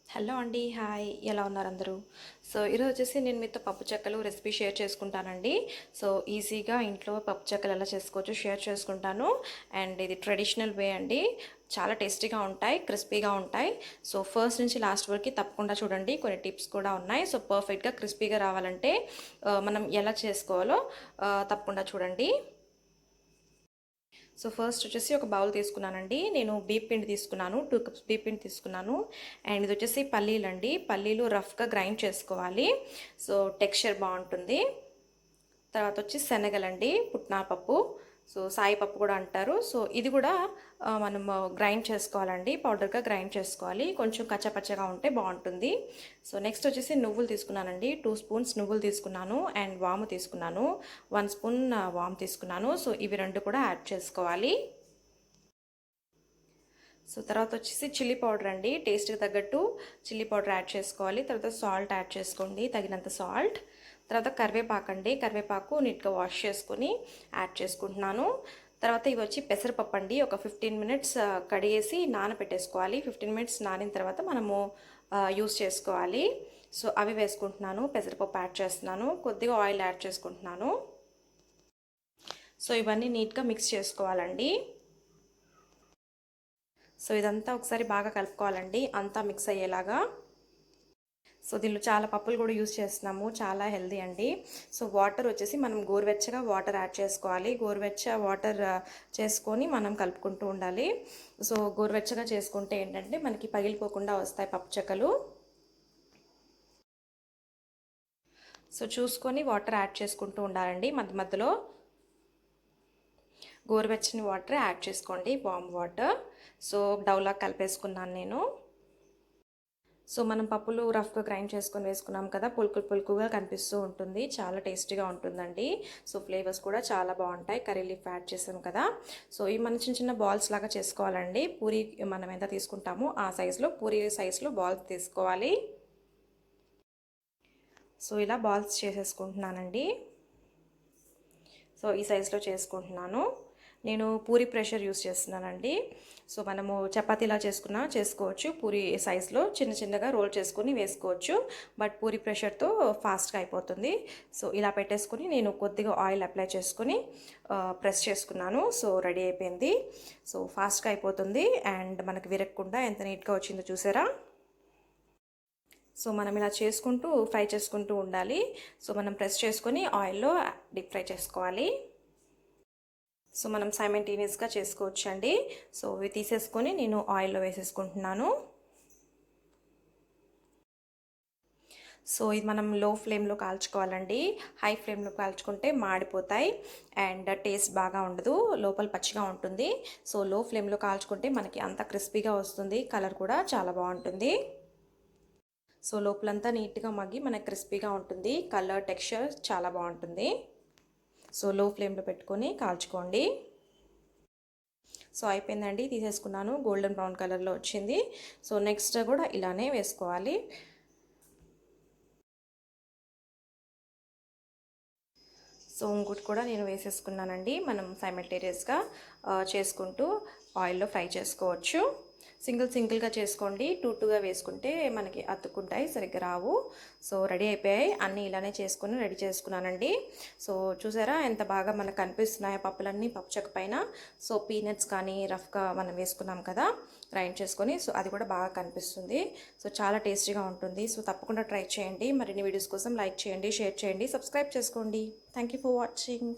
Hello అండి. Hi. ఎలా ఉన్నారు అందరూ? సో ఈరోజు వచ్చేసి నేను మీతో పప్పు చెక్కలు రెసిపీ షేర్ చేసుకుంటానండి. సో ఈజీగా ఇంట్లో పప్పు చెక్కలు ఎలా చేసుకోవచ్చో షేర్ చేసుకుంటాను. అండ్ ఇది ట్రెడిషనల్ వే అండి. చాలా టేస్టీగా ఉంటాయి, క్రిస్పీగా ఉంటాయి. సో ఫస్ట్ నుంచి లాస్ట్ వరకు తప్పకుండా చూడండి. కొన్ని టిప్స్ కూడా ఉన్నాయి. సో పర్ఫెక్ట్గా క్రిస్పీగా రావాలంటే మనం ఎలా చేసుకోవాలో తప్పకుండా చూడండి. సో ఫస్ట్ వచ్చేసి ఒక బౌల్ తీసుకున్నానండి. నేను బీప్ పిండి తీసుకున్నాను, 2 కప్స్ బీప్ పిండి తీసుకున్నాను. అండ్ ఇది వచ్చేసి పల్లీలు అండి. పల్లీలు రఫ్గా గ్రైండ్ చేసుకోవాలి. సో టెక్స్చర్ బాగుంటుంది. తర్వాత వచ్చి శనగలండి, పుట్నాల పప్పు, సో సాయి పప్పు కూడా అంటారు. సో ఇది కూడా మనము గ్రైండ్ చేసుకోవాలండి, పౌడర్గా గ్రైండ్ చేసుకోవాలి. కొంచెం కచ్చపచ్చగా ఉంటే బాగుంటుంది. సో నెక్స్ట్ వచ్చేసి నువ్వులు తీసుకున్నానండి. 2 స్పూన్స్ నువ్వులు తీసుకున్నాను. అండ్ వాము తీసుకున్నాను, 1 స్పూన్ వాము తీసుకున్నాను. సో ఇవి రెండు కూడా యాడ్ చేసుకోవాలి. సో తర్వాత వచ్చేసి చిల్లీ పౌడర్ అండి. టేస్ట్కి తగ్గట్టు చిల్లీ పౌడర్ యాడ్ చేసుకోవాలి. తర్వాత సాల్ట్ యాడ్ చేసుకోండి, తగినంత సాల్ట్. తర్వాత కరివేపాకు అండి. కరివేపాకు నీట్గా వాష్ చేసుకొని యాడ్ చేసుకుంటున్నాను. తర్వాత ఇవి వచ్చి పెసరపప్పు అండి. ఒక 15 మినిట్స్ కడిగేసి నానబెట్టేసుకోవాలి. 15 మినిట్స్ నానిన తర్వాత మనము యూస్ చేసుకోవాలి. సో అవి వేసుకుంటున్నాను. పెసరపప్పు యాడ్ చేస్తున్నాను. కొద్దిగా ఆయిల్ యాడ్ చేసుకుంటున్నాను. సో ఇవన్నీ నీట్గా మిక్స్ చేసుకోవాలండి. సో ఇదంతా ఒకసారి బాగా కలుపుకోవాలండి, అంతా మిక్స్ అయ్యేలాగా. సో దీనిలో చాలా పప్పులు కూడా యూస్ చేస్తున్నాము, చాలా హెల్దీ అండి. సో వాటర్ వచ్చేసి మనం గోరువెచ్చగా వాటర్ యాడ్ చేసుకోవాలి. గోరువెచ్చ వాటర్ చేసుకొని మనం కలుపుకుంటూ ఉండాలి. సో గోరువెచ్చగా చేసుకుంటే ఏంటంటే మనకి పగిలిపోకుండా వస్తాయి పప్పు చెక్కలు. సో చూసుకొని వాటర్ యాడ్ చేసుకుంటూ ఉండాలండి మధ్య మధ్యలో. గోరువెచ్చని వాటర్ యాడ్ చేసుకోండి, వామ్ వాటర్. సో డౌలా కలిపేసుకున్నాను నేను. సో మనం పప్పులు రఫ్గా గ్రైండ్ చేసుకొని వేసుకున్నాం కదా, పులుకు పులుకుగా కనిపిస్తూ ఉంటుంది, చాలా టేస్టీగా ఉంటుందండి. సో ఫ్లేవర్స్ కూడా చాలా బాగుంటాయి. కర్రీ లీఫ్ యాడ్ చేసాం కదా. సో ఈ మన చిన్న చిన్న బాల్స్ లాగా చేసుకోవాలండి. పూరి మనం ఎంత తీసుకుంటామో ఆ సైజులో, పూరి సైజులో బాల్స్ తీసుకోవాలి. సో ఇలా బాల్స్ చేసేసుకుంటున్నానండి. సో ఈ సైజులో చేసుకుంటున్నాను. నేను పూరి ప్రెషర్ యూస్ చేస్తున్నానండి. సో మనము చపాతీలా చేసుకోవచ్చు. పూరి సైజులో చిన్న చిన్నగా రోల్ చేసుకొని వేసుకోవచ్చు. బట్ పూరి ప్రెషర్తో ఫాస్ట్గా అయిపోతుంది. సో ఇలా పెట్టేసుకొని నేను కొద్దిగా ఆయిల్ అప్లై చేసుకొని ప్రెస్ చేసుకున్నాను. సో రెడీ అయిపోయింది. సో ఫాస్ట్గా అయిపోతుంది అండ్ మనకి విరగకుండా ఎంత నీట్గా వచ్చిందో చూసారా. సో మనం ఇలా చేసుకుంటూ ఫ్రై చేసుకుంటూ ఉండాలి. సో మనం ప్రెస్ చేసుకొని ఆయిల్లో డీప్ ఫ్రై చేసుకోవాలి. సో మనం సైమల్టేనియస్గా చేసుకోవచ్చండి. సో ఇవి తీసేసుకొని నేను ఆయిల్లో వేసేసుకుంటున్నాను. సో ఇది మనం లో ఫ్లేమ్లో కాల్చుకోవాలండి. హై ఫ్లేమ్లో కాల్చుకుంటే మాడిపోతాయి అండ్ టేస్ట్ బాగా ఉండదు, లోపల పచ్చిగా ఉంటుంది. సో లో ఫ్లేమ్లో కాల్చుకుంటే మనకి అంత క్రిస్పీగా వస్తుంది, కలర్ కూడా చాలా బాగుంటుంది. సో లోపలంతా నీట్గా మగ్గి మనకి క్రిస్పీగా ఉంటుంది, కలర్ టెక్స్చర్ చాలా బాగుంటుంది. సో లో ఫ్లేమ్లో పెట్టుకొని కాల్చుకోండి. సో అయిపోయిందండి, తీసేసుకున్నాను. గోల్డెన్ బ్రౌన్ కలర్లో వచ్చింది. సో నెక్స్ట్ కూడా ఇలానే వేసుకోవాలి. సో ఇంకోటి కూడా నేను వేసేసుకున్నానండి. మనం సైమల్టేనియస్గా చేసుకుంటూ ఆయిల్లో ఫ్రై చేసుకోవచ్చు. సింగిల్గా చేసుకోండి. టూగా వేసుకుంటే మనకి అతుక్కుంటాయి, సరిగ్గా రావు. సో రెడీ అయిపోయాయి అన్నీ. ఇలానే చేసుకుని రెడీ చేసుకున్నానండి. సో చూసారా ఎంత బాగా మనకు కనిపిస్తున్నాయి పప్పులన్నీ పప్పు చెక్క పైన. సో పీనట్స్ కానీ రఫ్గా మనం వేసుకున్నాం కదా గ్రైండ్ చేసుకొని, సో అది కూడా బాగా కనిపిస్తుంది. సో చాలా టేస్టీగా ఉంటుంది. సో తప్పకుండా ట్రై చేయండి. మరిన్ని వీడియోస్ కోసం లైక్ చేయండి, షేర్ చేయండి, సబ్స్క్రైబ్ చేసుకోండి. Thank you for watching.